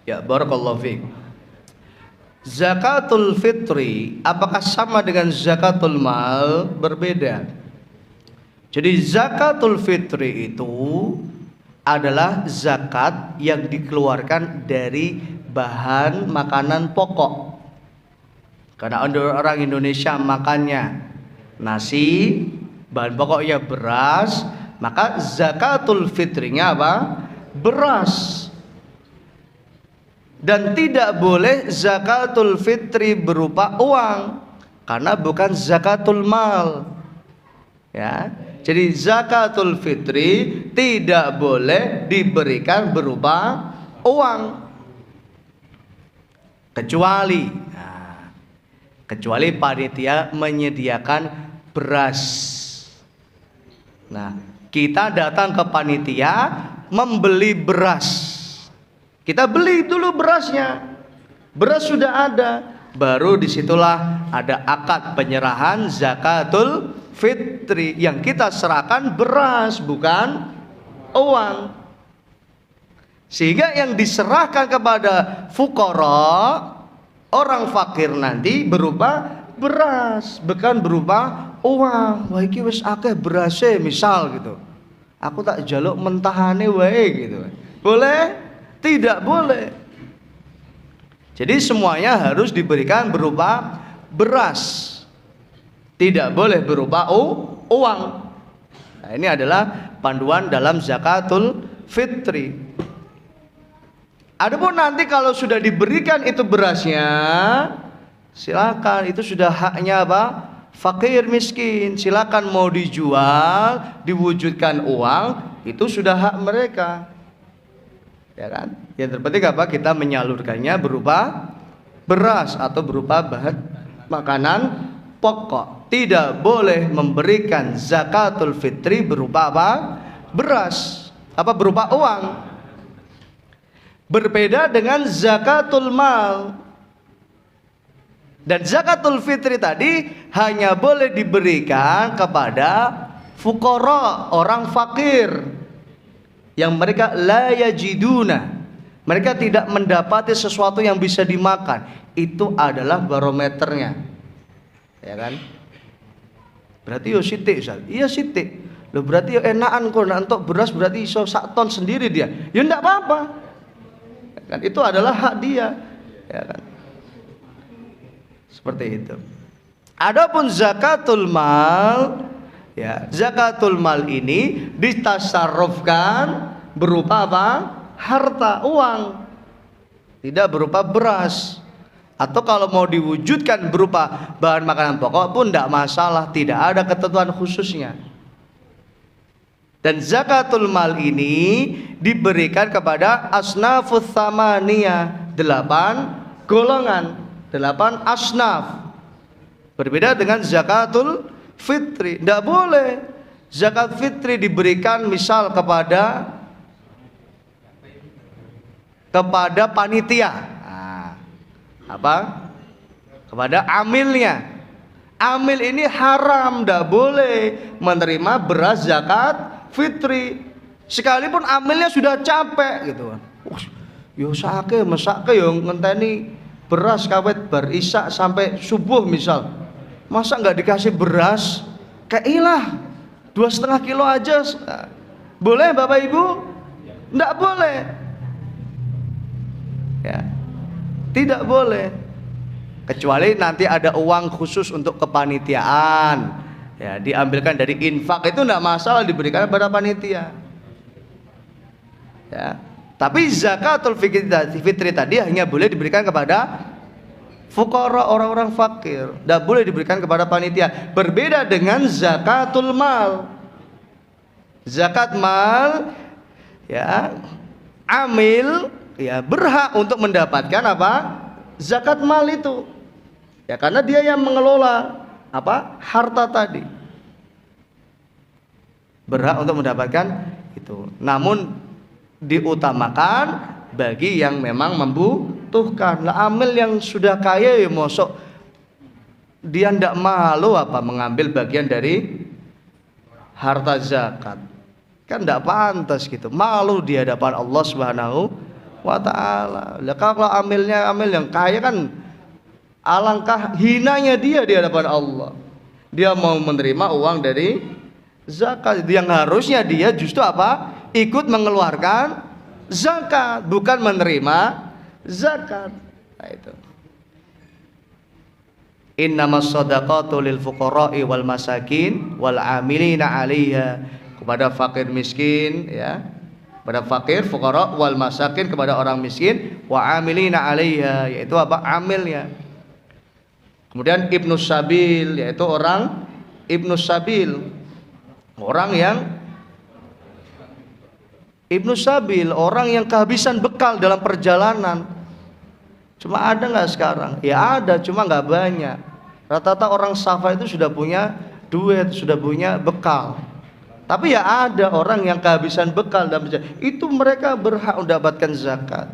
Ya, barakallahu fiik. Zakatul fitri apakah sama dengan zakatul mal? Berbeda. Jadi zakatul fitri itu adalah zakat yang dikeluarkan dari bahan makanan pokok. Karena orang Indonesia makannya nasi, bahan pokoknya beras, maka zakatul fitrinya apa? Beras. Dan tidak boleh zakatul fitri berupa uang, karena bukan zakatul mal. Ya, jadi zakatul fitri tidak boleh diberikan berupa uang, kecuali panitia menyediakan beras. Nah, kita datang ke panitia membeli beras. Kita beli dulu berasnya. Beras sudah ada, baru disitulah ada akad penyerahan zakatul fitri. Yang kita serahkan beras, bukan uang. Sehingga yang diserahkan kepada fuqara, orang fakir nanti berupa beras, bukan berupa uang. Wah iki wis akeh berase misal gitu. Aku tak jaluk mentahane wae gitu. Boleh? Tidak boleh. Jadi semuanya harus diberikan berupa beras. Tidak boleh berupa uang. Nah, ini adalah panduan dalam zakatul fitri. Adapun nanti kalau sudah diberikan itu berasnya, silakan, itu sudah haknya apa? Fakir miskin. Silakan mau dijual, diwujudkan uang, itu sudah hak mereka. Ya kan? Yang terpenting apa? Kita menyalurkannya berupa beras atau berupa bahan makanan pokok. Tidak boleh memberikan zakatul fitri berupa apa? Beras, apa berupa uang. Berbeda dengan zakatul mal. Dan zakatul fitri tadi hanya boleh diberikan kepada fuqara, orang fakir, yang mereka la yajiduna, mereka tidak mendapati sesuatu yang bisa dimakan. Itu adalah barometernya, ya kan? Berarti yo sithik, Ustaz. Iya sithik. Loh berarti yo enakan kok nek entuk beras berarti iso sak ton sendiri dia. Ya ndak apa-apa. Ya kan? Itu adalah hak dia, ya kan? Seperti itu. Adapun zakatul mal, ya, zakatul mal ini ditasarrufkan berupa apa? Harta, uang. Tidak berupa beras. Atau kalau mau diwujudkan berupa bahan makanan pokok pun tidak masalah, tidak ada ketentuan khususnya. Dan zakatul mal ini diberikan kepada asnafus tsamaniyah, 8 golongan, 8 asnaf. Berbeda dengan zakatul fitri. Tidak boleh zakat fitri diberikan misal kepada panitia. Nah, apa? Kepada amilnya. Amil ini haram, tidak boleh menerima beras zakat fitri. Sekalipun amilnya sudah capek gitu kan. Yo sake mesake yo ngenteni beras kawet bar isak sampai subuh misal. Masa nggak dikasih beras? Kailah 2,5 kilo aja. Boleh Bapak Ibu? Nggak boleh. Ya, tidak boleh. Kecuali nanti ada uang khusus untuk kepanitiaan, ya, diambilkan dari infak, itu nggak masalah, diberikan kepada panitia. Ya, tapi zakatul fitri tadi hanya boleh diberikan kepada fuqara, orang-orang fakir, tidak boleh diberikan kepada panitia. Berbeda dengan zakatul mal. Zakat mal, ya, amil, ya, berhak untuk mendapatkan apa? Zakat mal itu. Ya, karena dia yang mengelola apa? Harta tadi. Berhak untuk mendapatkan itu. Namun diutamakan bagi yang memang membutuhkan. Lah amil yang sudah kaya ya mosok dia ndak malu apa mengambil bagian dari harta zakat. Kan ndak pantas gitu. Malu di hadapan Allah Subhanahu wa ta'ala. Lah kalau amil yang kaya kan alangkah hinanya dia di hadapan Allah. Dia mau menerima uang dari zakat yang harusnya dia justru apa? Ikut mengeluarkan zakat, bukan menerima zakat. Nah, itu. Innamas shadaqatu lil fuqara'i wal masakin wal 'amilina 'alaiha, kepada fakir miskin ya. Kepada fakir, fuqara wal masakin, kepada orang miskin, wa 'amilina 'alaiha, yaitu apa? Amilnya. Kemudian ibnu sabil, yaitu orang ibnu sabil, orang yang ibnu sabil, orang yang kehabisan bekal dalam perjalanan. Cuma ada nggak sekarang? Ya ada, cuma nggak banyak. Rata-rata orang safar itu sudah punya duit, sudah punya bekal. Tapi ya ada orang yang kehabisan bekal dalam perjalanan. Itu mereka berhak mendapatkan zakat.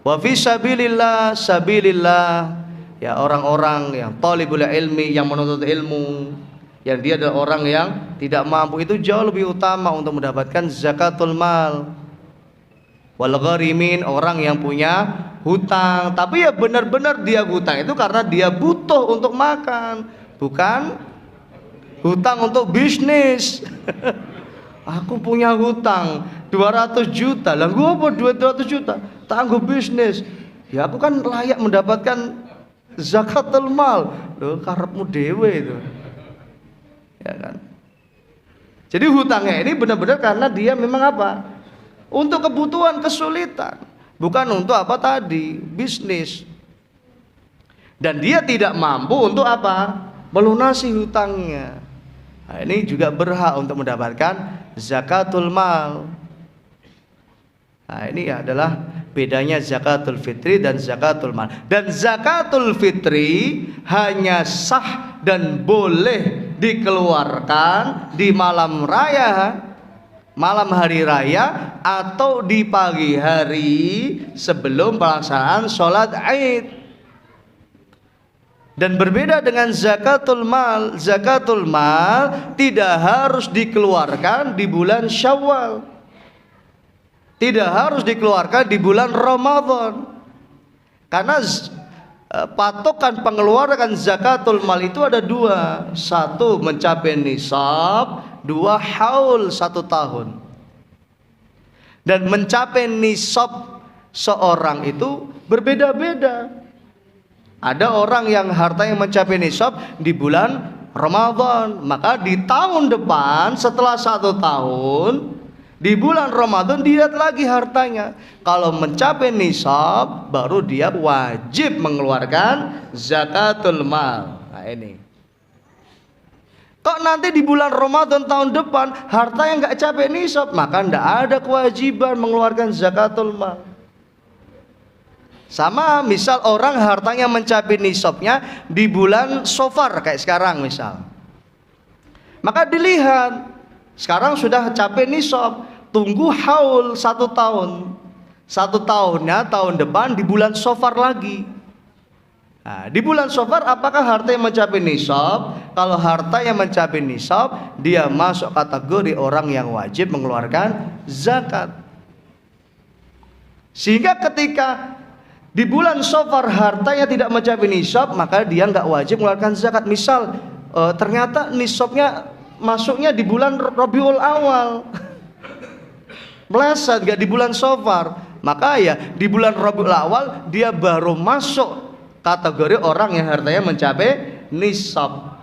Wa fi sabilillah, sabilillah, ya orang-orang yang talibul ilmi, yang menuntut ilmu, yang dia adalah orang yang tidak mampu, itu jauh lebih utama untuk mendapatkan zakatul mal. Wal gharimin, orang yang punya hutang, tapi ya benar-benar dia hutang itu karena dia butuh untuk makan, bukan hutang untuk bisnis. Aku punya hutang 200 juta, lah gua apa 200 juta? Tangguh bisnis. Ya aku kan layak mendapatkan zakatul mal. Loh, karepmu dewe itu. Ya kan? Jadi hutangnya ini benar-benar karena dia memang apa? Untuk kebutuhan kesulitan, bukan untuk apa tadi? Bisnis. Dan dia tidak mampu untuk apa? Melunasi hutangnya. Nah, ini juga berhak untuk mendapatkan zakatul mal. Nah, ini adalah bedanya zakatul fitri dan zakatul mal. Dan zakatul fitri hanya sah dan boleh dikeluarkan di malam raya, malam hari raya, atau di pagi hari sebelum pelaksanaan sholat Id. Dan berbeda dengan zakatul mal, zakatul mal tidak harus dikeluarkan di bulan Syawal, tidak harus dikeluarkan di bulan Ramadan, karena patokan pengeluaran zakatul mal itu ada dua. Satu mencapai nisab, dua haul 1 tahun. Dan mencapai nisab seorang itu berbeda-beda. Ada orang yang hartanya mencapai nisab di bulan Ramadan, maka di tahun depan setelah 1 tahun di bulan Ramadan dilihat lagi hartanya. Kalau mencapai nisab baru dia wajib mengeluarkan zakatul mal. Nah ini. Kok nanti di bulan Ramadan tahun depan harta yang nggak capai nisab, maka tidak ada kewajiban mengeluarkan zakatul mal. Sama misal orang hartanya mencapai nisabnya di bulan Safar kayak sekarang misal, maka dilihat sekarang sudah capai nisab, tunggu haul 1 tahun, 1 tahunnya tahun depan di bulan Safar lagi. Nah, di bulan Safar apakah harta yang mencapai nisab? Kalau harta yang mencapai nisab, dia masuk kategori orang yang wajib mengeluarkan zakat. Sehingga ketika di bulan Safar hartanya tidak mencapai nisab, maka dia nggak wajib mengeluarkan zakat. Misal ternyata nisabnya masuknya di bulan Rabiul Awal, meleset nggak di bulan Safar, maka ya di bulan Rabiul Awal dia baru masuk kategori orang yang hartanya mencapai nisab.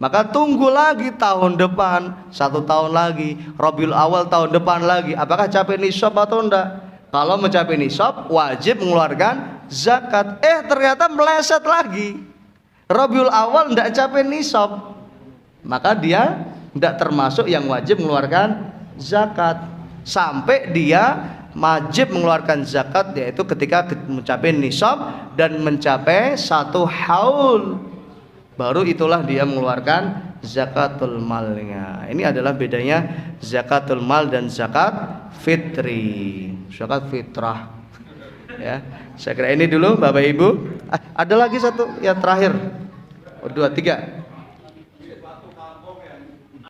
Maka tunggu lagi tahun depan, 1 tahun lagi, Rabiul Awal tahun depan lagi, apakah capai nisab atau enggak? Kalau mencapai nisab wajib mengeluarkan zakat. Ternyata meleset lagi, Rabiul Awal enggak capai nisab, maka dia enggak termasuk yang wajib mengeluarkan zakat. Sampai dia wajib mengeluarkan zakat, yaitu ketika mencapai nisab dan mencapai 1 haul, baru itulah dia mengeluarkan zakatul malnya. Ini adalah bedanya zakatul mal dan zakat fitri, zakat fitrah. Ya, saya kira ini dulu Bapak Ibu. Ada lagi satu, ya terakhir. 2, 3.